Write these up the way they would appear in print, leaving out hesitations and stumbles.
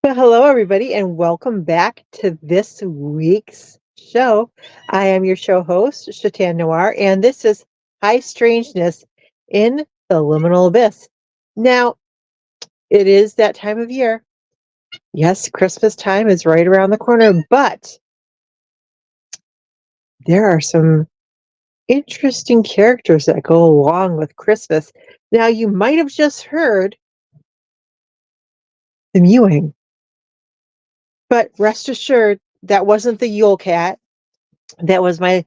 Well, hello, everybody, and welcome back to this week's show. I am your show host, SHETAN NOIR, and this is High Strangeness in the Liminal Abyss. Now, it is that time of year. Yes, Christmas time is right around the corner, but there are some interesting characters that go along with Christmas. Now, you might have just heard the mewing, but rest assured, that wasn't the Yule Cat. That was my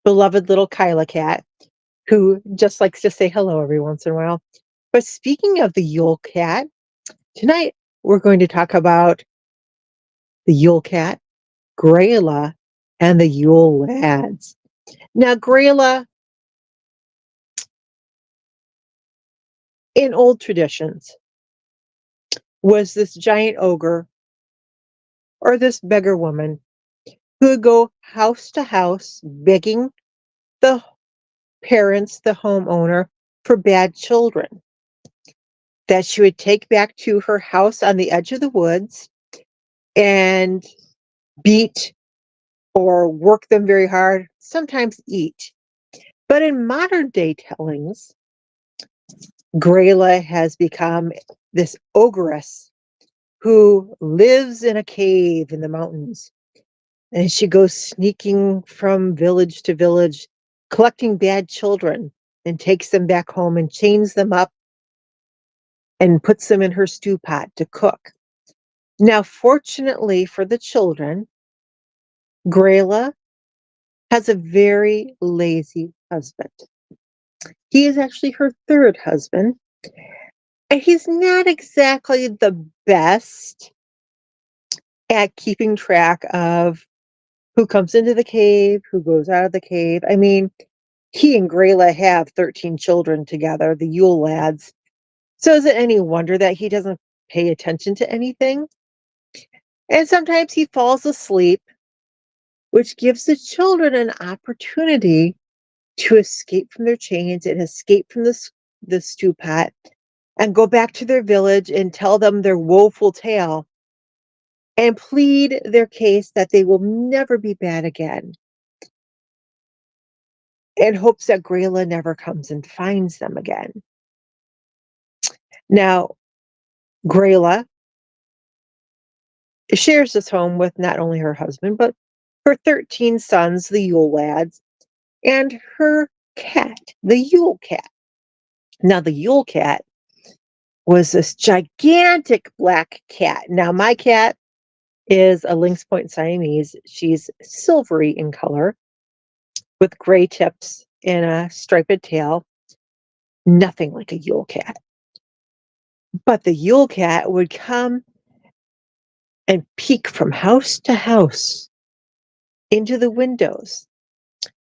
beloved little Kyla cat, who just likes to say hello every once in a while. But speaking of the Yule Cat, tonight we're going to talk about the Yule Cat, Grayla, and the Yule Lads. Now, Grayla, in old traditions, was this giant ogre or this beggar woman who would go house to house begging the parents, the homeowner, for bad children that she would take back to her house on the edge of the woods and beat or work them very hard, sometimes eat. But in modern day tellings, Grayla has become this ogress who lives in a cave in the mountains. And she goes sneaking from village to village, collecting bad children, and takes them back home and chains them up and puts them in her stew pot to cook. Now, fortunately for the children, Grayla has a very lazy husband. He is actually her third husband, and he's not exactly the best at keeping track of who comes into the cave, who goes out of the cave. I mean, he and Grayla have 13 children together, the Yule Lads. So is it any wonder that he doesn't pay attention to anything? And sometimes he falls asleep, which gives the children an opportunity to escape from their chains and escape from the stew pot and go back to their village and tell them their woeful tale and plead their case that they will never be bad again, in hopes that Grayla never comes and finds them again. Now, Grayla shares this home with not only her husband, but her 13 sons, the Yule Lads, and her cat, the Yule Cat. Now, the Yule Cat was this gigantic black cat. Now, my cat is a Lynx Point Siamese. She's silvery in color with gray tips and a striped tail. Nothing like a Yule Cat. But the Yule Cat would come and peek from house to house into the windows.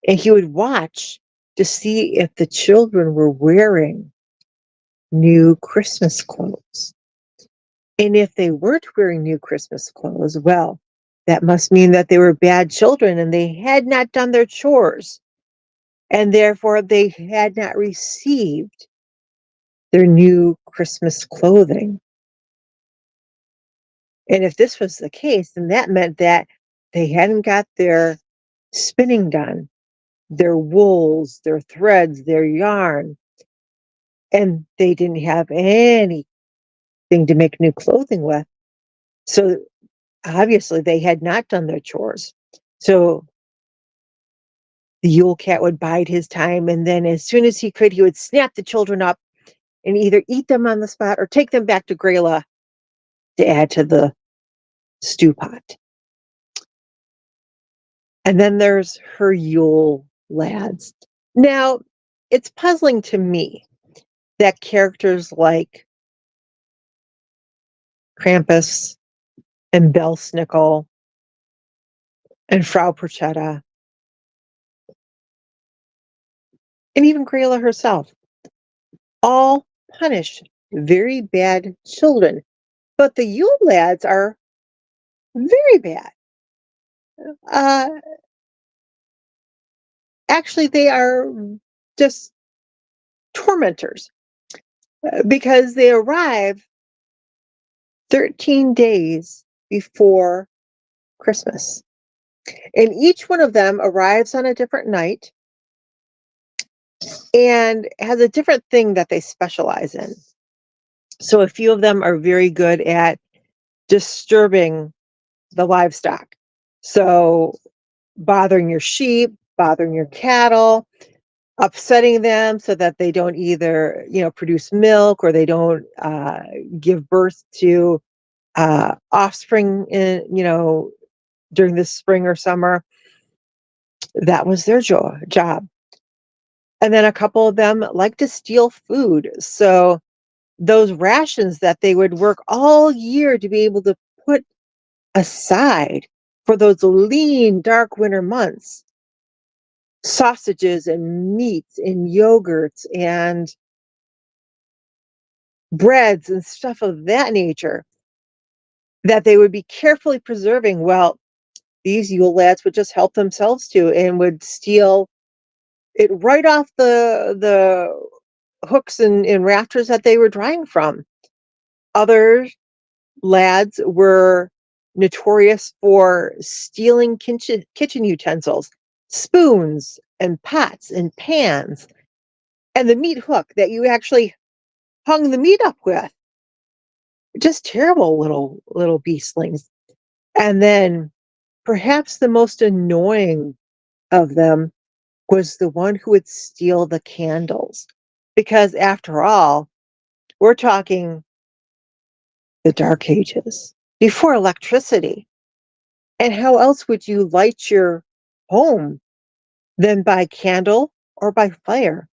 And he would watch to see if the children were wearing new Christmas clothes. And if they weren't wearing new Christmas clothes, well, that must mean that they were bad children and they had not done their chores. And therefore, they had not received their new Christmas clothing. And if this was the case, then that meant that they hadn't got their spinning done, their wools, their threads, their yarn, and they didn't have anything to make new clothing with. So obviously they had not done their chores. So the Yule Cat would bide his time, and then as soon as he could, he would snap the children up and either eat them on the spot or take them back to Grayla to add to the stew pot. And then there's her Yule Lads. Now, it's puzzling to me that characters like Krampus and Belsnickel and Frau Perchetta and even Grayla herself all punish very bad children. But the Yule Lads are very bad. Uh, Actually, they are just tormentors because they arrive 13 days before Christmas. And each one of them arrives on a different night and has a different thing that they specialize in. So a few of them are very good at disturbing the livestock. So bothering your sheep, bothering your cattle, upsetting them so that they don't either, produce milk or they don't give birth to offspring during the spring or summer. That was their job. And then a couple of them like to steal food. So those rations that they would work all year to be able to put aside for those lean, dark winter months, sausages and meats and yogurts and breads and stuff of that nature that they would be carefully preserving. Well, these Yule lads would just help themselves to and would steal it right off the hooks and rafters that they were drying from. Other lads were notorious for stealing kitchen utensils, spoons and pots and pans, and the meat hook that you actually hung the meat up with. Just terrible little beastlings. And then perhaps the most annoying of them was the one who would steal the candles. Because after all, we're talking the Dark Ages, before electricity. And how else would you light your home than by candle or by fire?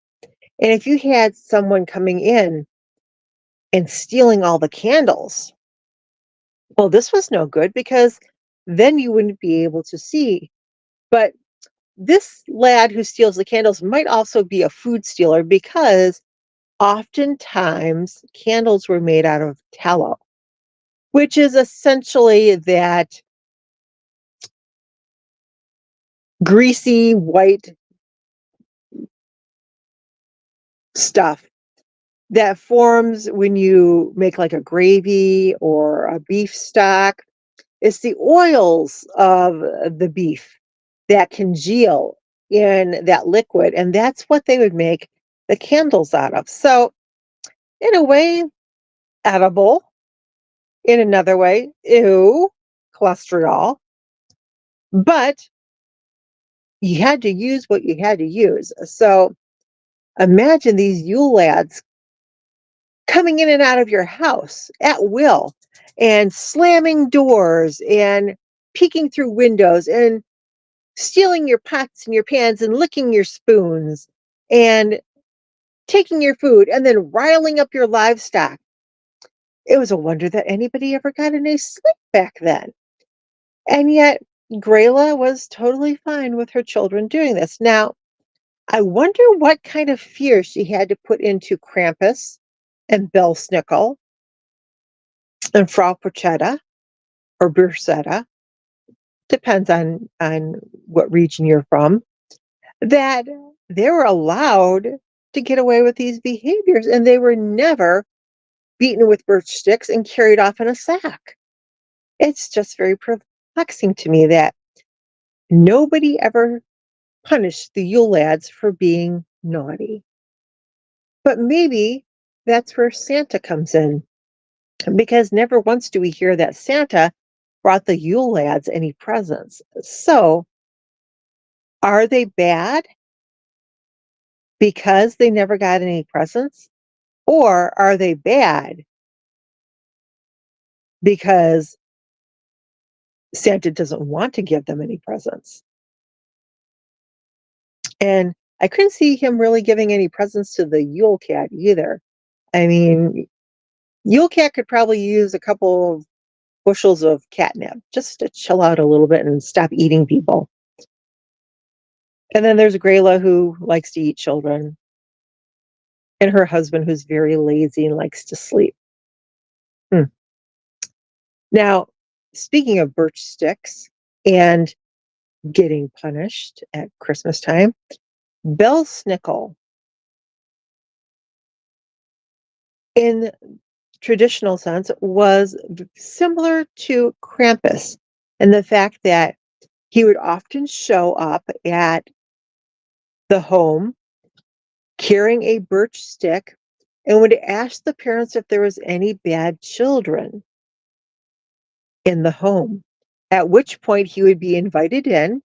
And if you had someone coming in and stealing all the candles, well, this was no good because then you wouldn't be able to see. But this lad who steals the candles might also be a food stealer because oftentimes candles were made out of tallow, which is essentially that greasy white stuff that forms when you make like a gravy or a beef stock. It's the oils of the beef that congeal in that liquid, and that's what they would make the candles out of. So, in a way, edible. In another way, ew, cholesterol. But you had to use what you had to use. So, imagine these Yule lads coming in and out of your house at will and slamming doors and peeking through windows and stealing your pots and your pans and licking your spoons and taking your food and then riling up your livestock. It was a wonder that anybody ever got any sleep back then. And yet, Grayla was totally fine with her children doing this. Now, I wonder what kind of fear she had to put into Krampus and Belsnickel and Frau Porchetta or Bursetta, depends on what region you're from, that they were allowed to get away with these behaviors and they were never beaten with birch sticks and carried off in a sack. It's just very perplexing to me that nobody ever punished the Yule lads for being naughty. But maybe that's where Santa comes in, because never once do we hear that Santa brought the Yule lads any presents. So, are they bad because they never got any presents? Or are they bad because Santa doesn't want to give them any presents? And I couldn't see him really giving any presents to the Yule cat either. I mean, Yule cat could probably use a couple of bushels of catnip just to chill out a little bit and stop eating people. And then there's Grayla, who likes to eat children, and her husband, who's very lazy and likes to sleep. Now, speaking of birch sticks and getting punished at Christmas time, Belsnickel, in traditional sense, was similar to Krampus in the fact that he would often show up at the home carrying a birch stick and would ask the parents if there was any bad children in the home, at which point he would be invited in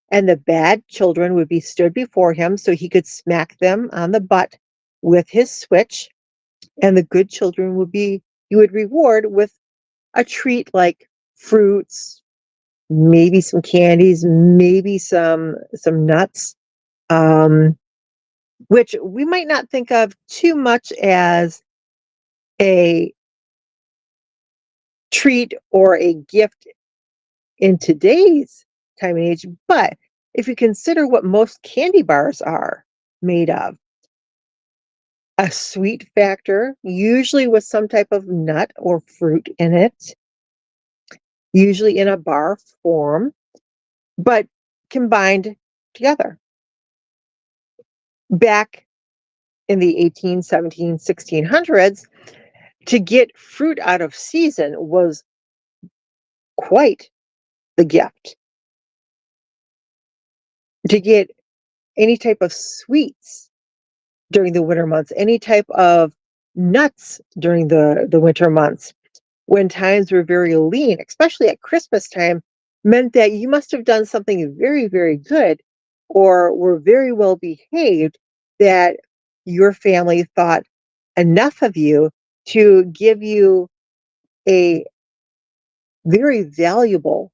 and the bad children would be stood before him so he could smack them on the butt with his switch, and the good children would be he would reward with a treat like fruits, maybe some candies, maybe some nuts, um, which we might not think of too much as a treat or a gift in today's time and age. But if you consider what most candy bars are made of, a sweet factor, usually with some type of nut or fruit in it, usually in a bar form, but combined together. Back in the 18, 17, 1600s, to get fruit out of season was quite the gift. To get any type of sweets during the winter months, any type of nuts during the winter months, when times were very lean, especially at Christmas time, meant that you must have done something very, very good or were very well behaved that your family thought enough of you to give you a very valuable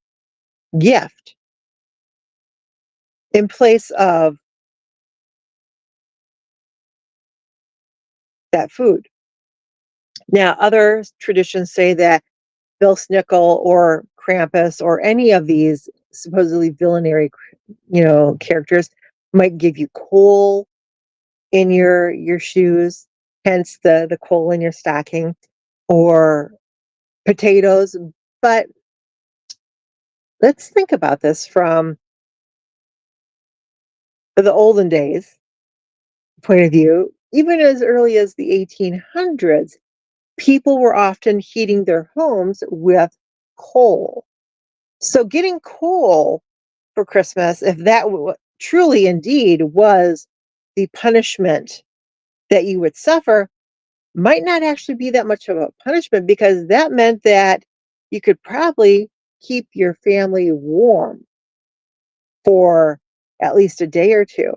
gift in place of that food. Now, other traditions say that Belsnickel or Krampus or any of these supposedly villainary, characters might give you coal in your shoes, hence the coal in your stocking, or potatoes. But let's think about this from the olden days point of view. Even as early as the 1800s, people were often heating their homes with coal. So getting coal for Christmas, if that truly indeed was the punishment that you would suffer, might not actually be that much of a punishment because that meant that you could probably keep your family warm for at least a day or two.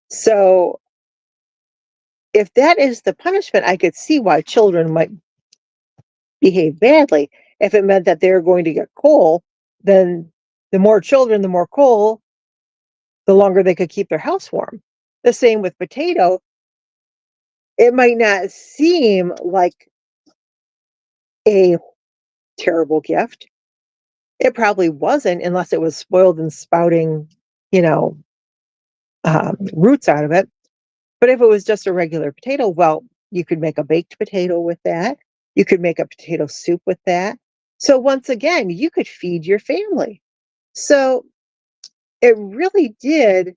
So if that is the punishment, I could see why children might behave badly. If it meant that they're going to get coal, then the more children, the more coal, the longer they could keep their house warm. The same with potato. It might not seem like a terrible gift. It probably wasn't unless it was spoiled and spouting, you know, roots out of it. But if it was just a regular potato, well, you could make a baked potato with that. You could make a potato soup with that. So once again, you could feed your family. So it really did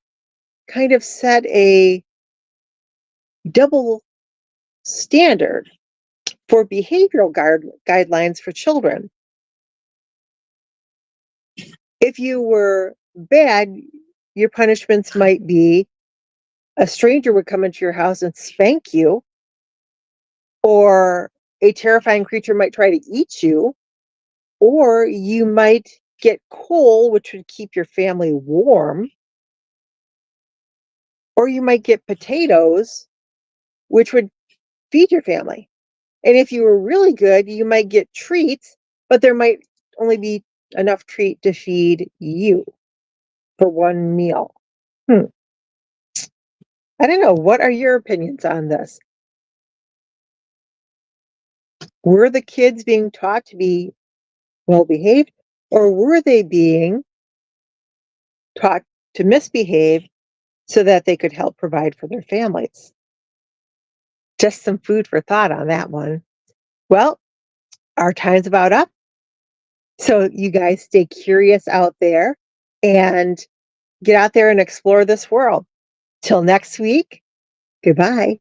kind of set a double standard for behavioral guidelines for children. If you were bad, your punishments might be a stranger would come into your house and spank you, or a terrifying creature might try to eat you, or you might get coal, which would keep your family warm, or you might get potatoes, which would feed your family. And if you were really good, you might get treats, but there might only be enough treat to feed you for one meal. Hmm. I don't know. What are your opinions on this? Were the kids being taught to be well behaved, or were they being taught to misbehave so that they could help provide for their families? Just some food for thought on that one. Well, our time's about up. So you guys stay curious out there and get out there and explore this world. Till next week, goodbye.